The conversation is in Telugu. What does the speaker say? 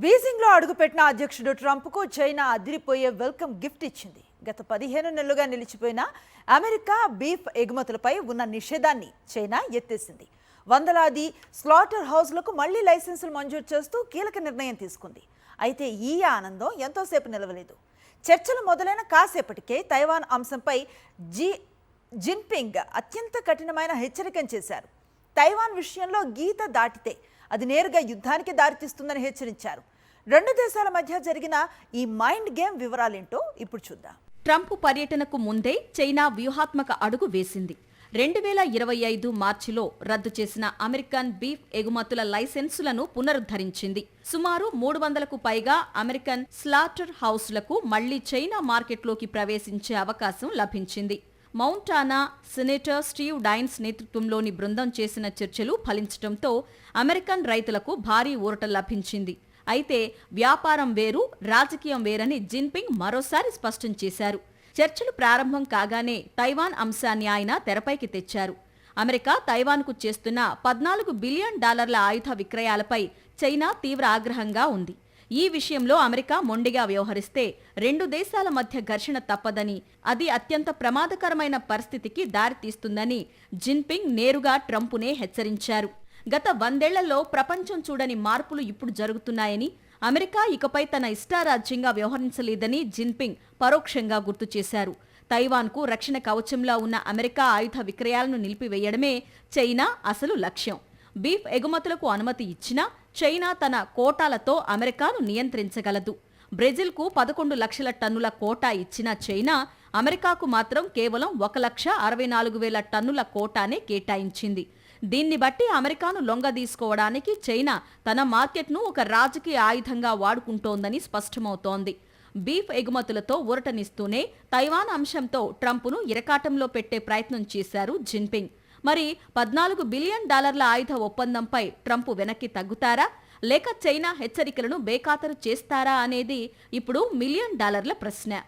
బీజింగ్లో అడుగుపెట్టిన అధ్యక్షుడు ట్రంప్కు చైనా అదిరిపోయే వెల్కమ్ గిఫ్ట్ ఇచ్చింది. గత 15 నెలలుగా నిలిచిపోయిన అమెరికా బీఫ్ ఎగుమతులపై ఉన్న నిషేధాన్ని చైనా ఎత్తేసింది. వందలాది స్లాటర్ హౌస్లకు మళ్లీ లైసెన్సులు మంజూరు చేస్తూ కీలక నిర్ణయం తీసుకుంది. అయితే ఈ ఆనందం ఎంతోసేపు నిలవలేదు. చర్చలు మొదలైన కాసేపటికే తైవాన్ అంశంపై జిన్పింగ్ అత్యంత కఠినమైన హెచ్చరికను చేశారు. తైవాన్ విషయంలో గీత దాటితే అది నేరుగా యుద్ధానికి దారితీస్తుందని హెచ్చరించారు. రెండు దేశాల మధ్య జరిగిన ఈ మైండ్ గేమ్ వివరాలేంటో ఇప్పుడు చూద్దాం. ట్రంప్ పర్యటనకు ముందే చైనా వ్యూహాత్మక అడుగు వేసింది. 2025 మార్చిలో రద్దు చేసిన అమెరికన్ బీఫ్ ఎగుమతుల లైసెన్సులను పునరుద్ధరించింది. సుమారు 300కు పైగా అమెరికన్ స్లాటర్ హౌస్లకు మళ్లీ చైనా మార్కెట్లోకి ప్రవేశించే అవకాశం లభించింది. మౌంటానా సెనేటర్ స్టీవ్ డైన్స్ నేతృత్వంలోని బృందం చేసిన చర్చలు ఫలించడంతో అమెరికన్ రైతులకు భారీ ఊరట లభించింది. అయితే వ్యాపారం వేరు, రాజకీయం వేరని జిన్పింగ్ మరోసారి స్పష్టం చేశారు. చర్చలు ప్రారంభం కాగానే తైవాన్ అంశాన్ని ఆయన తెరపైకి తెచ్చారు. అమెరికా తైవాన్కు చేస్తున్న $14 బిలియన్ ఆయుధ విక్రయాలపై చైనా తీవ్ర ఆగ్రహంగా ఉంది. ఈ విషయంలో అమెరికా మొండిగా వ్యవహరిస్తే రెండు దేశాల మధ్య ఘర్షణ తప్పదని, అది అత్యంత ప్రమాదకరమైన పరిస్థితికి దారితీస్తుందని జిన్పింగ్ నేరుగా ట్రంప్నే హెచ్చరించారు. గత 100 ఏళ్లలో ప్రపంచం చూడని మార్పులు ఇప్పుడు జరుగుతున్నాయని, అమెరికా ఇకపై తన ఇష్టారాజ్యంగా వ్యవహరించలేదని జిన్పింగ్ పరోక్షంగా గుర్తు చేశారు. తైవాన్కు రక్షణ కవచంలా ఉన్న అమెరికా ఆయుధ విక్రయాలను నిలిపివేయడమే చైనా అసలు లక్ష్యం. బీఫ్ ఎగుమతులకు అనుమతి ఇచ్చినా చైనా తన కోటాలతో అమెరికాను నియంత్రించగలదు. బ్రెజిల్కు 11 లక్షల టన్నుల కోటా ఇచ్చిన చైనా అమెరికాకు మాత్రం కేవలం 1,64,000 టన్నుల కోటానే కేటాయించింది. దీన్ని బట్టి అమెరికాను లొంగదీసుకోవడానికి చైనా తన మార్కెట్ను ఒక రాజకీయ ఆయుధంగా వాడుకుంటోందని స్పష్టమవుతోంది. బీఫ్ ఎగుమతులతో ఊరటనిస్తూనే తైవాన్ అంశంతో ట్రంప్ను ఇరకాటంలో పెట్టే ప్రయత్నం చేశారు జిన్పింగ్. మరి $14 బిలియన్ ఆయుధ ఒప్పందంపై ట్రంప్ వెనక్కి తగ్గుతారా, లేక చైనా హెచ్చరికలను బేఖాతరు చేస్తారా అనేది ఇప్పుడు $1 మిలియన్ ప్రశ్న.